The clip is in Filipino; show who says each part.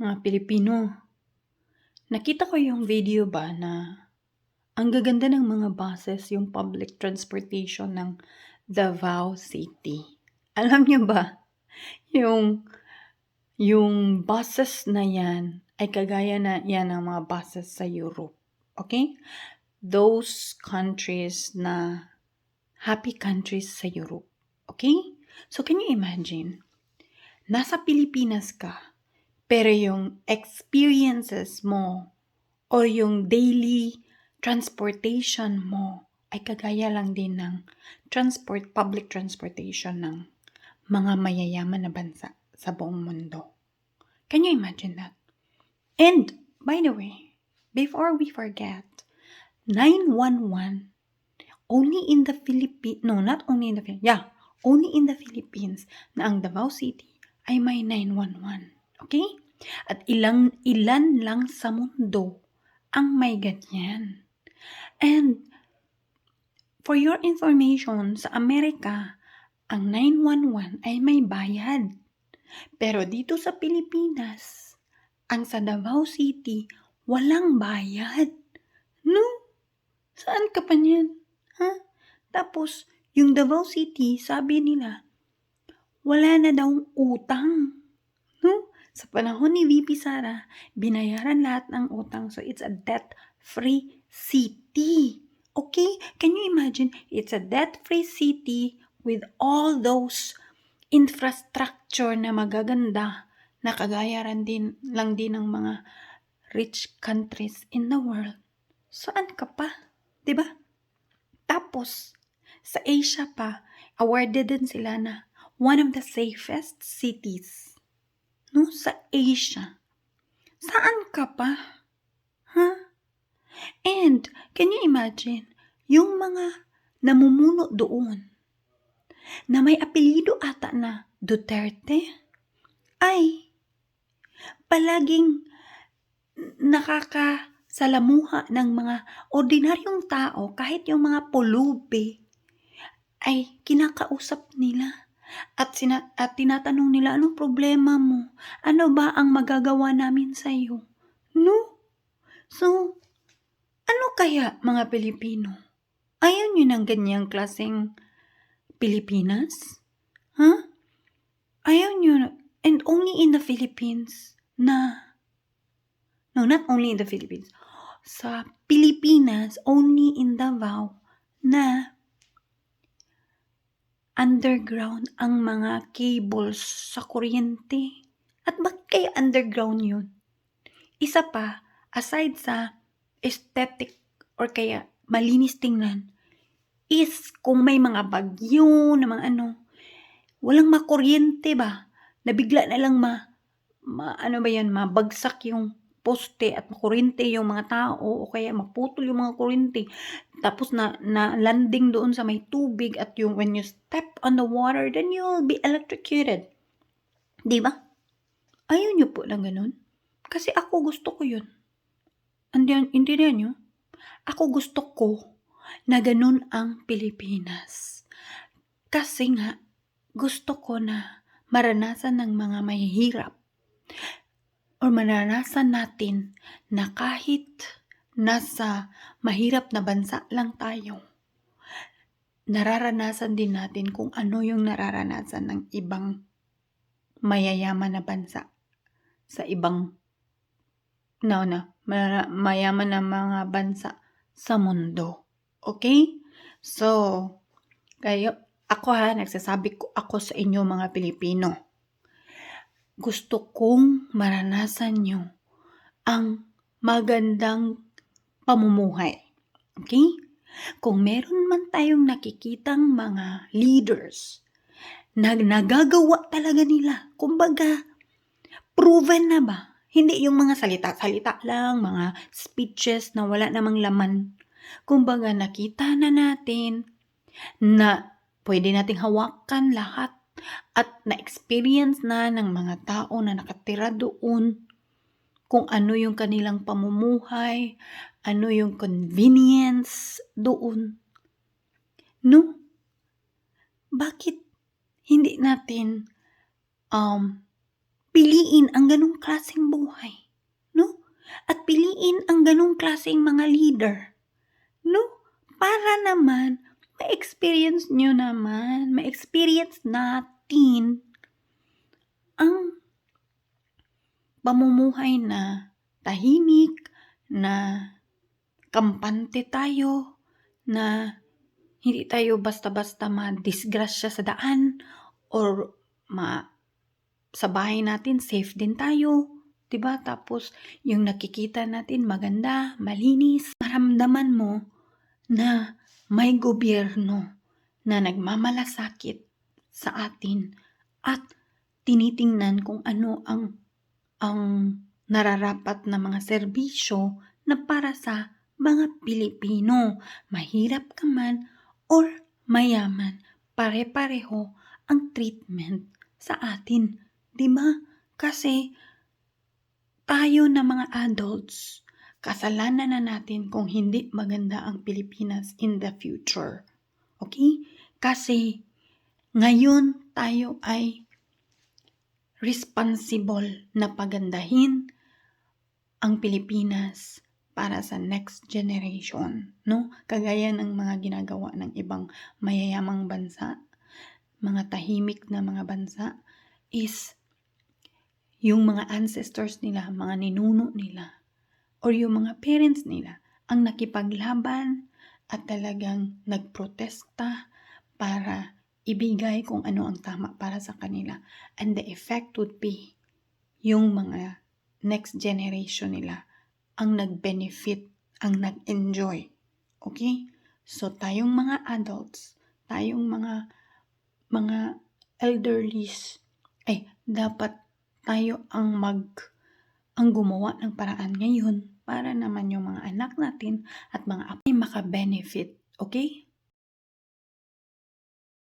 Speaker 1: Mga Pilipino, nakita ko yung video ba na ang gaganda ng mga buses, yung public transportation ng Davao City. Alam niyo ba, yung, yung buses na yan ay kagaya na yan ng mga buses sa Europe. Okay? Those countries na happy countries sa Europe. Okay? So can you imagine, nasa Pilipinas ka, pero yung experiences mo or yung daily transportation mo ay kagaya lang din ng public transportation ng mga mayayaman na bansa sa buong mundo. Can you imagine that? And, by the way, before we forget, 911, only in the Philippines, no, not only in the Philippines, only in the Philippines na ang Davao City ay may 911. Okay? At ilan lang sa mundo ang may ganyan. And for your information, sa Amerika, ang 911 ay may bayad. Pero dito sa Pilipinas, ang sa Davao City, walang bayad. No? Saan ka pa niyan? Ha? Tapos, yung Davao City, sabi nila, wala na daw utang. No? Sa panahon ni VP Sara, binayaran lahat ng utang. So, it's a debt-free city. Okay? Can you imagine? It's a debt-free city with all those infrastructure na magaganda na kagaya lang din ng mga rich countries in the world. Saan ka pa? Diba? Tapos, sa Asia pa, awarded din sila na one of the safest cities. No, sa Asia. Saan ka pa? Huh? And, can you imagine, yung mga namumuno doon, na may apelyido ata na Duterte, ay palaging nakakasalamuha ng mga ordinaryong tao, kahit yung mga pulubi, ay kinakausap nila. At tinatanong nila, anong problema mo? Ano ba ang magagawa namin sa iyo? No? So, ano kaya mga Pilipino? Ayaw nyo ng ganyang klaseng Pilipinas? Huh? Ayaw nyo, and only in the Philippines na, no, not only in the Philippines, sa Pilipinas, only in Davao, na underground ang mga cables sa kuryente. At bakit kaya underground yun? Isa pa, aside sa aesthetic or kaya malinis tingnan, is kung may mga bagyo na mga walang makuryente ba? Nabigla na lang mabagsak yung poste at makuryente yung mga tao o kaya maputol yung mga kuryente. Tapos na landing doon sa may tubig at yung when you step on the water, then you'll be electrocuted. Di ba? Ayaw nyo po lang ganun? Kasi ako gusto ko yun. Intindihan nyo? Ako gusto ko na ganun ang Pilipinas. Kasi nga, gusto ko na maranasan ng mga mahihirap or maranasan natin na kahit nasa mahirap na bansa lang tayo, nararanasan din natin kung ano yung nararanasan ng ibang mayayaman na bansa sa ibang mayaman na mga bansa sa mundo. Okay? So, nagsasabi ko ako sa inyo mga Pilipino. Gusto kong maranasan nyo ang magandang pamumuhay. Okay? Kung meron man tayong nakikitang mga leaders na nagagawa talaga nila, kumbaga, proven na ba? Hindi yung mga salita-salita lang, mga speeches na wala namang laman. Kumbaga, nakita na natin na pwede nating hawakan lahat at na-experience na ng mga tao na nakatira doon kung ano yung kanilang pamumuhay, ano yung convenience doon. No? Bakit hindi natin piliin ang ganong klaseng buhay, no? At piliin ang ganong klaseng mga leader, no? Para naman ma-experience nyo naman, ma-experience natin ang pamumuhay na tahimik, na kampante tayo, na hindi tayo basta-basta ma-disgrasya sa daan or sa bahay natin safe din tayo, 'di ba? Tapos yung nakikita natin maganda, malinis, maramdaman mo na may gobyerno na nagmamalasakit sa atin at tinitingnan kung ano ang nararapat na mga serbisyo na para sa mga Pilipino. Mahirap ka man or mayaman, pare-pareho ang treatment sa atin. 'Di ba? Kasi tayo na mga adults, kasalanan na natin kung hindi maganda ang Pilipinas in the future. Okay? Kasi ngayon tayo ay responsible na pagandahin ang Pilipinas para sa next generation, no? Kagaya ng mga ginagawa ng ibang mayayamang bansa, mga tahimik na mga bansa, is yung mga ancestors nila, mga ninuno nila, or yung mga parents nila, ang nakipaglaban at talagang nagprotesta para ibigay kung ano ang tama para sa kanila. And the effect would be yung mga next generation nila ang nag-benefit, ang nag-enjoy. Okay? So, tayong mga adults, tayong mga elderlies, dapat tayo ang gumawa ng paraan ngayon para naman yung mga anak natin at mga apo ay maka-benefit. Okay?